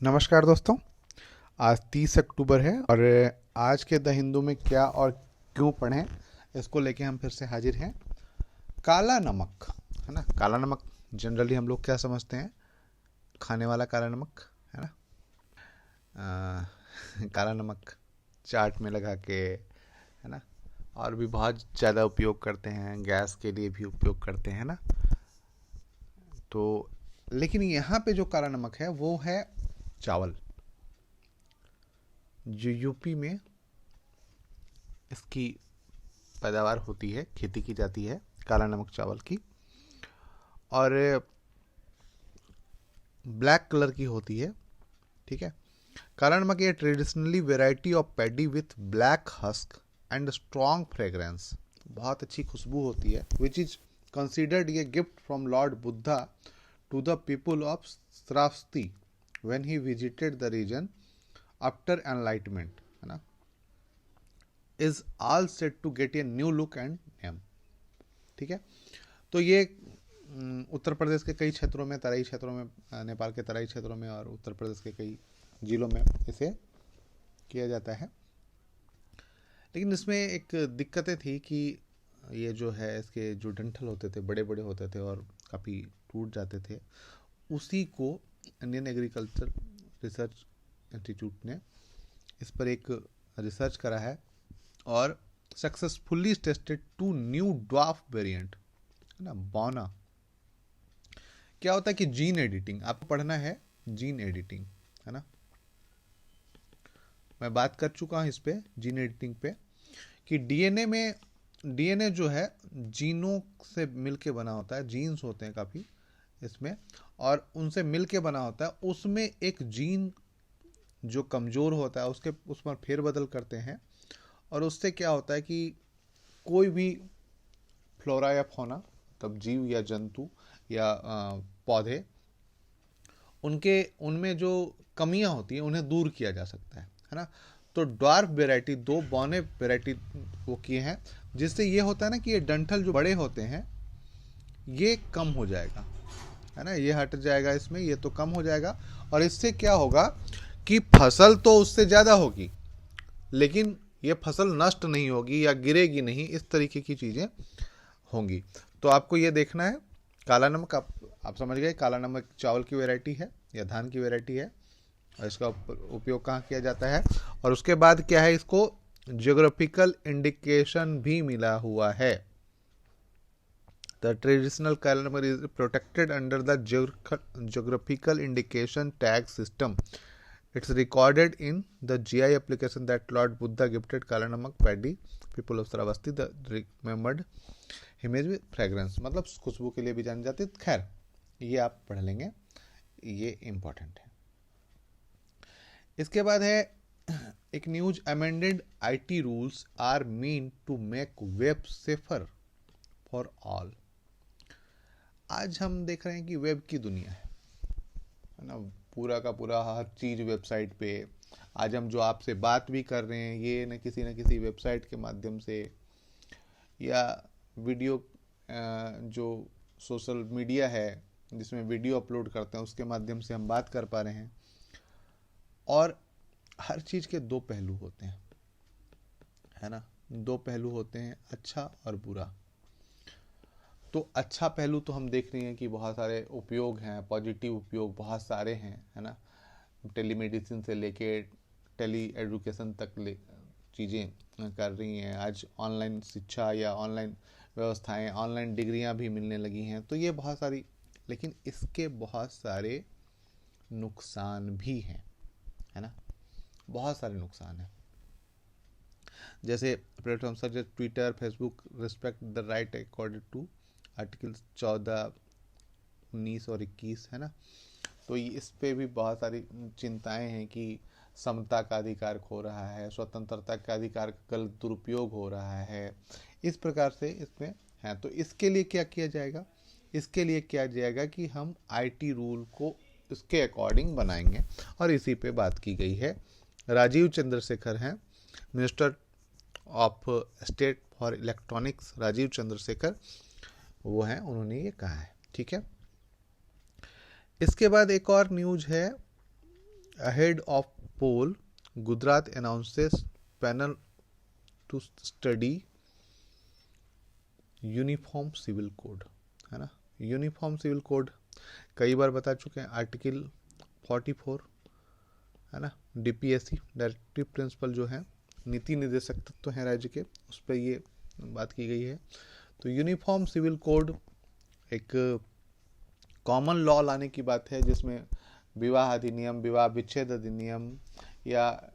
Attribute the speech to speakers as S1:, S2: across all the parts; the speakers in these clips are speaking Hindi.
S1: नमस्कार दोस्तों। आज 30 अक्टूबर है और आज के द हिंदू में क्या और क्यों पढ़ें इसको लेके हम फिर से हाजिर हैं। काला नमक है ना। काला नमक जनरली हम लोग क्या समझते हैं, खाने वाला काला नमक है ना। काला नमक चाट में लगा के है ना, और भी बहुत ज़्यादा उपयोग करते हैं, गैस के लिए भी उपयोग करते हैं ना। तो लेकिन यहाँ पे जो काला नमक है वो है चावल। जो यूपी में इसकी पैदावार होती है, खेती की जाती है काला नमक चावल की, और ब्लैक कलर की होती है। ठीक है। काला नमक ये traditionally variety of paddy with black husk and strong fragrance, बहुत अच्छी खुशबू होती है, विच इज कंसिडर्ड ये gift from Lord Buddha to the people of Shravasti when he visited the region after enlightenment है ना, is all set to get a new look and name. ठीक है। तो ये उत्तर प्रदेश के कई क्षेत्रों में, तराई क्षेत्रों में, नेपाल के तराई क्षेत्रों में और उत्तर प्रदेश के कई जिलों में इसे किया जाता है। लेकिन इसमें एक दिक्कतें थी कि ये जो है, इसके जो डंठल होते थे बड़े बड़े होते थे और काफ़ी टूट जाते थे। उसी को इंडियन एग्रीकल्चर रिसर्च इंस्टीट्यूट ने इस पर एक रिसर्च करा है और successfully tested 2 new dwarf variant है ना, बौना। क्या होता है कि जीन एडिटिंग आपको पढ़ना है, जीन एडिटिंग है ना। मैं बात कर चुका हूं इस पे, जीन एडिटिंग पे, कि डीएनए जो है जीनों से मिलके बना होता है, जीन्स होते हैं काफ़ी इसमें, और उनसे मिलके बना होता है। उसमें एक जीन जो कमज़ोर होता है उसके उस पर फेरबदल करते हैं, और उससे क्या होता है कि कोई भी फ्लोरा या फौना, तब जीव या जंतु या पौधे, उनमें जो कमियां होती हैं उन्हें दूर किया जा सकता है ना। तो ड्वार्फ वेराइटी, 2 बौने वेराइटी वो किए हैं, जिससे ये होता है ना कि ये डंठल जो बड़े होते हैं ये कम हो जाएगा है ना, ये हट जाएगा इसमें, ये तो कम हो जाएगा। और इससे क्या होगा कि फसल तो उससे ज़्यादा होगी लेकिन ये फसल नष्ट नहीं होगी या गिरेगी नहीं, इस तरीके की चीज़ें होंगी। तो आपको ये देखना है, काला नमक आप समझ गए, काला नमक चावल की वैरायटी है या धान की वैरायटी है, और इसका उपयोग कहाँ किया जाता है। और उसके बाद क्या है, इसको जियोग्राफिकल इंडिकेशन भी मिला हुआ है। द ट्रेडिशनल काला नमक is protected under the geographical indication tag system. It's recorded in the GI application that Lord Buddha gifted Kala Namak Paddy people of Sravasti, the remembered image with fragrance, मतलब खुशबू के लिए भी जानी जाती है। खैर ये आप पढ़ लेंगे, ये इम्पोर्टेंट है। इसके बाद है एक news, amended IT rules are mean to make web safer for all. आज हम देख रहे हैं कि वेब की दुनिया है ना, पूरा का पूरा हर चीज़ वेबसाइट पे। आज हम जो आपसे बात भी कर रहे हैं ये न किसी वेबसाइट के माध्यम से, या वीडियो जो सोशल मीडिया है जिसमें वीडियो अपलोड करते हैं उसके माध्यम से हम बात कर पा रहे हैं। और हर चीज़ के 2 पहलू होते हैं है ना, 2 पहलू होते हैं, अच्छा और बुरा। तो अच्छा पहलू तो हम देख रहे हैं कि बहुत सारे उपयोग हैं, पॉजिटिव उपयोग बहुत सारे हैं है ना। टेलीमेडिसिन से लेके टेली एजुकेशन तक चीज़ें कर रही हैं। आज ऑनलाइन शिक्षा या ऑनलाइन व्यवस्थाएं, ऑनलाइन डिग्रियां भी मिलने लगी हैं। तो ये बहुत सारी, लेकिन इसके बहुत सारे नुकसान भी हैं है ना, बहुत सारे नुकसान हैं। जैसे platform such as Twitter, Facebook respect the right according to article 14, 19 और 21 है ना। तो इस पे भी बहुत सारी चिंताएं हैं कि समता का अधिकार खो रहा है, स्वतंत्रता का अधिकार का गलत दुरुपयोग हो रहा है, इस प्रकार से इसमें है। तो इसके लिए क्या किया जाएगा, इसके लिए किया जाएगा कि हम आईटी रूल को इसके अकॉर्डिंग बनाएंगे, और इसी पे बात की गई है। राजीव चंद्रशेखर हैं, minister of state for electronics, Rajeev Chandrasekhar वो हैं, उन्होंने ये कहा है। ठीक है। इसके बाद एक और न्यूज है, ahead of poll, Gujarat announces panel to study uniform civil code, है ना। यूनिफॉर्म सिविल कोड कई बार बता चुके हैं, आर्टिकल 44, है ना। डीपीएससी डायरेक्टिव प्रिंसिपल जो है, नीति निर्देशक तत्व हैं राज्य के, उस पर ये बात की गई है। तो यूनिफॉर्म सिविल कोड एक कॉमन लॉ लाने की बात है, जिसमें विवाह अधिनियम, विवाह विच्छेद अधिनियम या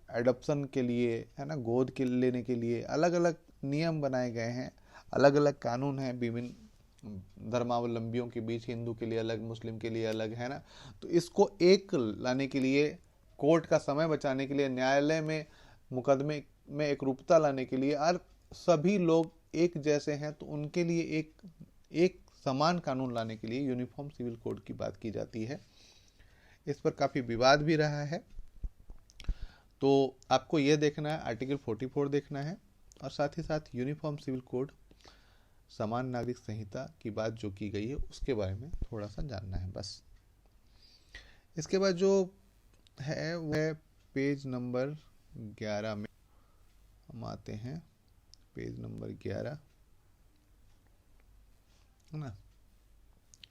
S1: एडॉप्शन के लिए, है ना, गोद के लेने के लिए अलग अलग नियम बनाए गए हैं, अलग अलग कानून हैं विभिन्न धर्मावलंबियों के बीच, हिंदू के लिए अलग, मुस्लिम के लिए अलग, है ना। तो इसको एक लाने के लिए, कोर्ट का समय बचाने के लिए, न्यायालय में मुकदमे में एक रूपता लाने के लिए, और सभी लोग एक जैसे हैं तो उनके लिए एक समान कानून लाने के लिए यूनिफॉर्म सिविल कोड की बात की जाती है। इस पर काफ़ी विवाद भी रहा है। तो आपको ये देखना है, आर्टिकल 44 देखना है, और साथ ही साथ यूनिफॉर्म सिविल कोड, समान नागरिक संहिता की बात जो की गई है उसके बारे में थोड़ा सा जानना है बस। इसके बाद जो है वह पेज नंबर 11 में हम आते हैं। पेज नंबर 11, है ना।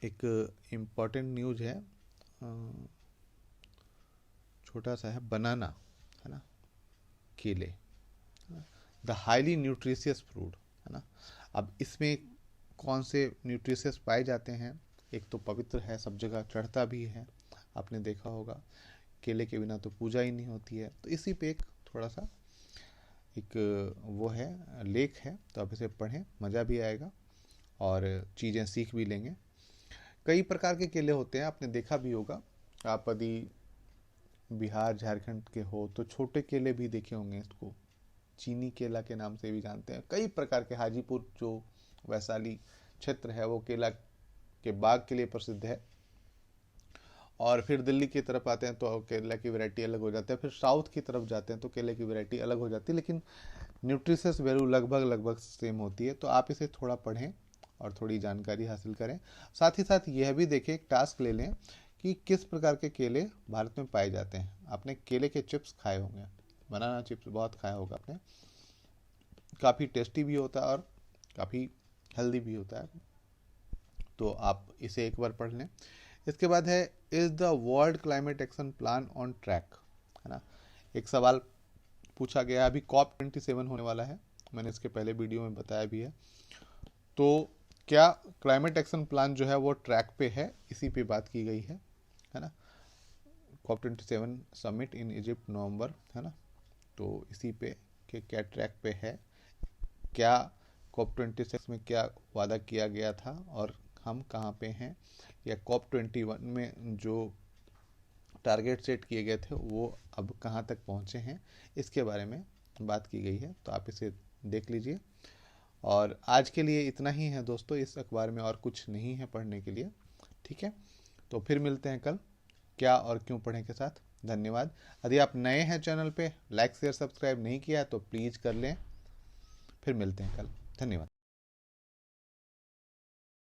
S1: एक इम्पॉर्टेंट न्यूज है, छोटा सा है, बनाना, है ना, केले, द हाईली न्यूट्रिशियस फ्रूट, है ना। अब इसमें कौन से न्यूट्रिशियस पाए जाते हैं? एक तो पवित्र है, सब जगह चढ़ता भी है, आपने देखा होगा, केले के बिना तो पूजा ही नहीं होती है। तो इसी पे एक थोड़ा सा एक वो है, लेख है, तो आप इसे पढ़ें, मज़ा भी आएगा और चीज़ें सीख भी लेंगे। कई प्रकार के केले होते हैं, आपने देखा भी होगा। आप यदि बिहार झारखंड के हो तो छोटे केले भी देखे होंगे, इसको चीनी केला के नाम से भी जानते हैं। कई प्रकार के, हाजीपुर जो वैशाली क्षेत्र है वो केला के बाग के लिए प्रसिद्ध है। और फिर दिल्ली की तरफ आते हैं तो केला की वैरायटी अलग हो जाती है, फिर साउथ की तरफ जाते हैं तो केले की वैरायटी अलग हो जाती है, लेकिन न्यूट्रिशियस वैल्यू लगभग सेम होती है। तो आप इसे थोड़ा पढ़ें और थोड़ी जानकारी हासिल करें। साथ ही साथ यह भी देखें, एक टास्क ले लें कि किस प्रकार के केले भारत में पाए जाते हैं। आपने केले के चिप्स खाए होंगे, बनाना चिप्स बहुत खाया होगा आपने, काफ़ी टेस्टी भी होता है और काफ़ी हेल्दी भी होता है। तो आप इसे एक बार पढ़ लें। इसके बाद है, is the world climate action plan on track, है ना। एक सवाल पूछा गया, अभी COP27 होने वाला है, मैंने इसके पहले वीडियो में बताया भी है। तो क्या क्लाइमेट एक्शन प्लान जो है वो ट्रैक पे है? इसी पे बात की गई है ना। COP27 समिट इन इजिप्ट नवंबर, है ना। तो इसी पे कि क्या ट्रैक पे है, क्या COP26 में क्या वादा किया गया था और हम कहाँ पे हैं, या COP21 में जो टारगेट सेट किए गए थे वो अब कहाँ तक पहुँचे हैं, इसके बारे में बात की गई है। तो आप इसे देख लीजिए। और आज के लिए इतना ही है दोस्तों, इस अखबार में और कुछ नहीं है पढ़ने के लिए, ठीक है। तो फिर मिलते हैं कल क्या और क्यों पढ़ें के साथ। धन्यवाद। यदि आप नए हैं चैनल पे, लाइक शेयर सब्सक्राइब नहीं किया है तो प्लीज़ कर लें। फिर मिलते हैं कल, धन्यवाद।